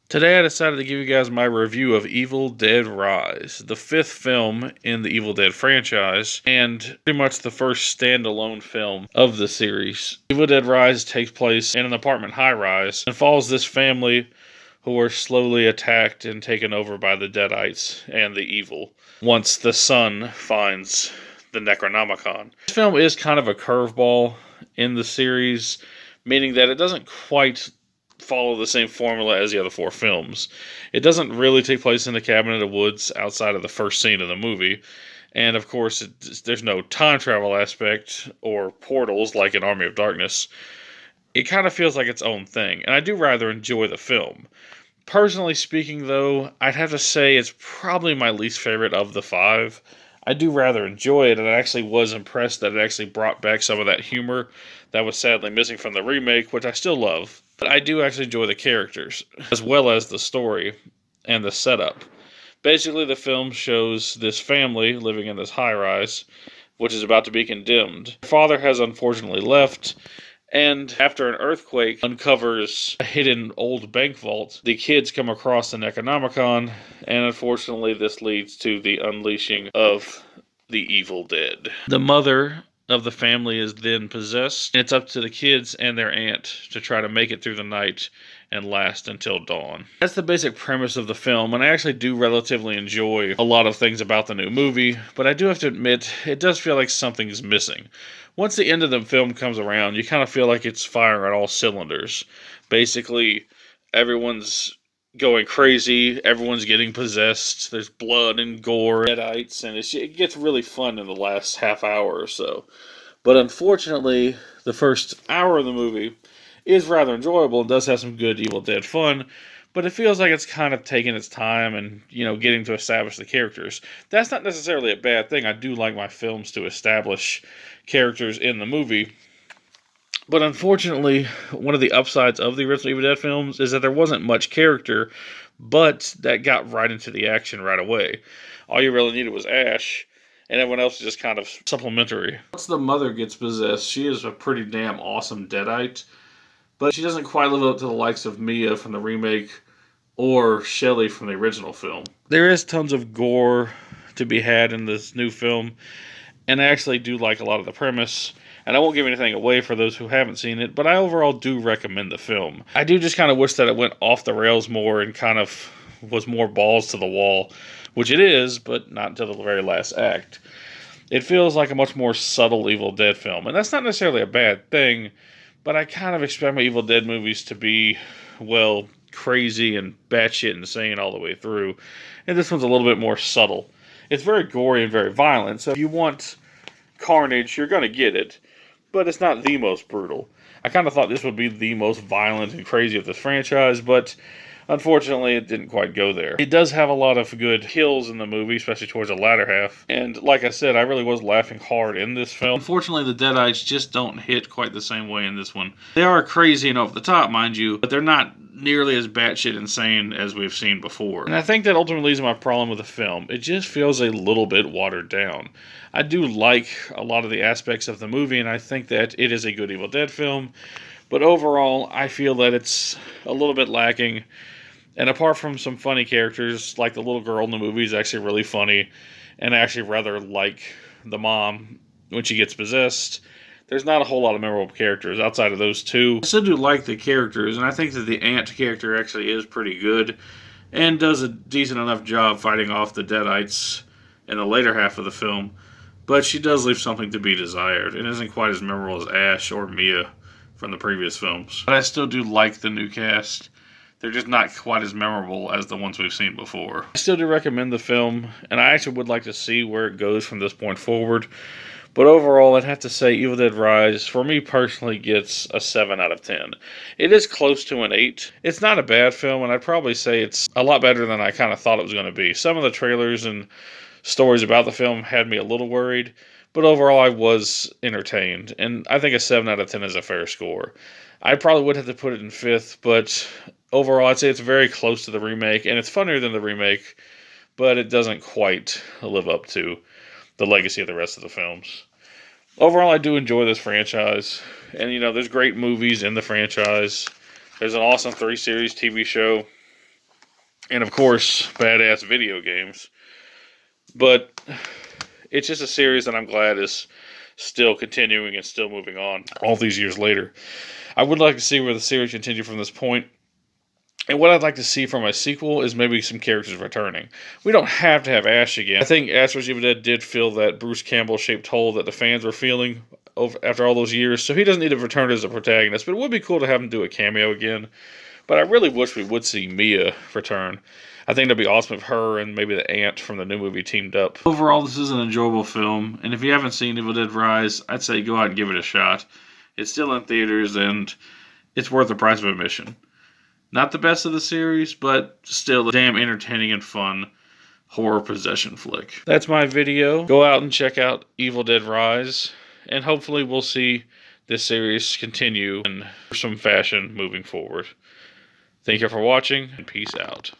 Today I decided to give you guys my review of Evil Dead Rise, the fifth film in the Evil Dead franchise, and pretty much the first standalone film of the series. Evil Dead Rise takes place in an apartment high-rise and follows this family who are slowly attacked and taken over by the Deadites and the evil once the son finds the Necronomicon. This film is kind of a curveball in the series, meaning that it doesn't quite follow the same formula as the other four films. It doesn't really take place in the cabin in the woods outside of the first scene of the movie. And of course, there's no time travel aspect or portals like in Army of Darkness. It kind of feels like its own thing, and I do rather enjoy the film. Personally speaking, though, I'd have to say it's probably my least favorite of the five. I do rather enjoy it, and I actually was impressed that it actually brought back some of that humor that was sadly missing from the remake, which I still love. But I do actually enjoy the characters, as well as the story and the setup. Basically, the film shows this family living in this high-rise, which is about to be condemned. Their father has unfortunately left, and after an earthquake uncovers a hidden old bank vault, the kids come across the Necronomicon, and unfortunately this leads to the unleashing of the Evil Dead. The mother of the family is then possessed, and it's up to the kids and their aunt to try to make it through the night and last until dawn. That's the basic premise of the film, and I actually do relatively enjoy a lot of things about the new movie, but I do have to admit, it does feel like something's missing. Once the end of the film comes around, you kind of feel like it's firing on all cylinders. Basically, everyone's going crazy, everyone's getting possessed, there's blood and gore, deadites, and it gets really fun in the last half hour or so. But unfortunately, the first hour of the movie is rather enjoyable and does have some good Evil Dead fun, but it feels like it's kind of taking its time and, getting to establish the characters. That's not necessarily a bad thing. I do like my films to establish characters in the movie. But unfortunately, one of the upsides of the original Evil Dead films is that there wasn't much character, but that got right into the action right away. All you really needed was Ash, and everyone else is just kind of supplementary. Once the mother gets possessed, she is a pretty damn awesome Deadite, but she doesn't quite live up to the likes of Mia from the remake or Shelley from the original film. There is tons of gore to be had in this new film, and I actually do like a lot of the premise. And I won't give anything away for those who haven't seen it, but I overall do recommend the film. I do just kind of wish that it went off the rails more and kind of was more balls to the wall, which it is, but not until the very last act. It feels like a much more subtle Evil Dead film, and that's not necessarily a bad thing, but I kind of expect my Evil Dead movies to be, well, crazy and batshit insane all the way through, and this one's a little bit more subtle. It's very gory and very violent, so if you want carnage, you're going to get it. But it's not the most brutal. I kind of thought this would be the most violent and crazy of this franchise, but unfortunately it didn't quite go there. It does have a lot of good kills in the movie, especially towards the latter half, and like I said, I really was laughing hard in this film. Unfortunately, the Deadites just don't hit quite the same way in this one. They are crazy and over the top, mind you, but they're not nearly as batshit insane as we've seen before. And I think that ultimately is my problem with the film. It just feels a little bit watered down. I do like a lot of the aspects of the movie, and I think that it is a good Evil Dead film, but overall, I feel that it's a little bit lacking. And apart from some funny characters, like the little girl in the movie is actually really funny, and I actually rather like the mom when she gets possessed. There's not a whole lot of memorable characters outside of those two. I still do like the characters, and I think that the aunt character actually is pretty good, and does a decent enough job fighting off the Deadites in the later half of the film. But she does leave something to be desired, and isn't quite as memorable as Ash or Mia from the previous films. But I still do like the new cast. They're just not quite as memorable as the ones we've seen before. I still do recommend the film, and I actually would like to see where it goes from this point forward. But overall, I'd have to say Evil Dead Rise, for me personally, gets a 7 out of 10. It is close to an 8. It's not a bad film, and I'd probably say it's a lot better than I kind of thought it was going to be. Some of the trailers and stories about the film had me a little worried, but overall I was entertained, and I think a 7 out of 10 is a fair score. I probably would have to put it in 5th, but overall I'd say it's very close to the remake, and it's funnier than the remake, but it doesn't quite live up to the legacy of the rest of the films. Overall, I do enjoy this franchise, and there's great movies in the franchise. There's an awesome 3-series TV show. and of course, badass video games. But it's just a series that I'm glad is still continuing and still moving on all these years later. I would like to see where the series continues from this point. And what I'd like to see from a sequel is maybe some characters returning. We don't have to have Ash again. I think Ash vs. Evil Dead did fill that Bruce Campbell-shaped hole that the fans were feeling after all those years, so he doesn't need to return as a protagonist, but it would be cool to have him do a cameo again. But I really wish we would see Mia return. I think that'd be awesome if her and maybe the aunt from the new movie teamed up. Overall, this is an enjoyable film, and if you haven't seen Evil Dead Rise, I'd say go out and give it a shot. It's still in theaters, and it's worth the price of admission. Not the best of the series, but still a damn entertaining and fun horror possession flick. That's my video. Go out and check out Evil Dead Rise, and hopefully we'll see this series continue in some fashion moving forward. Thank you for watching, and peace out.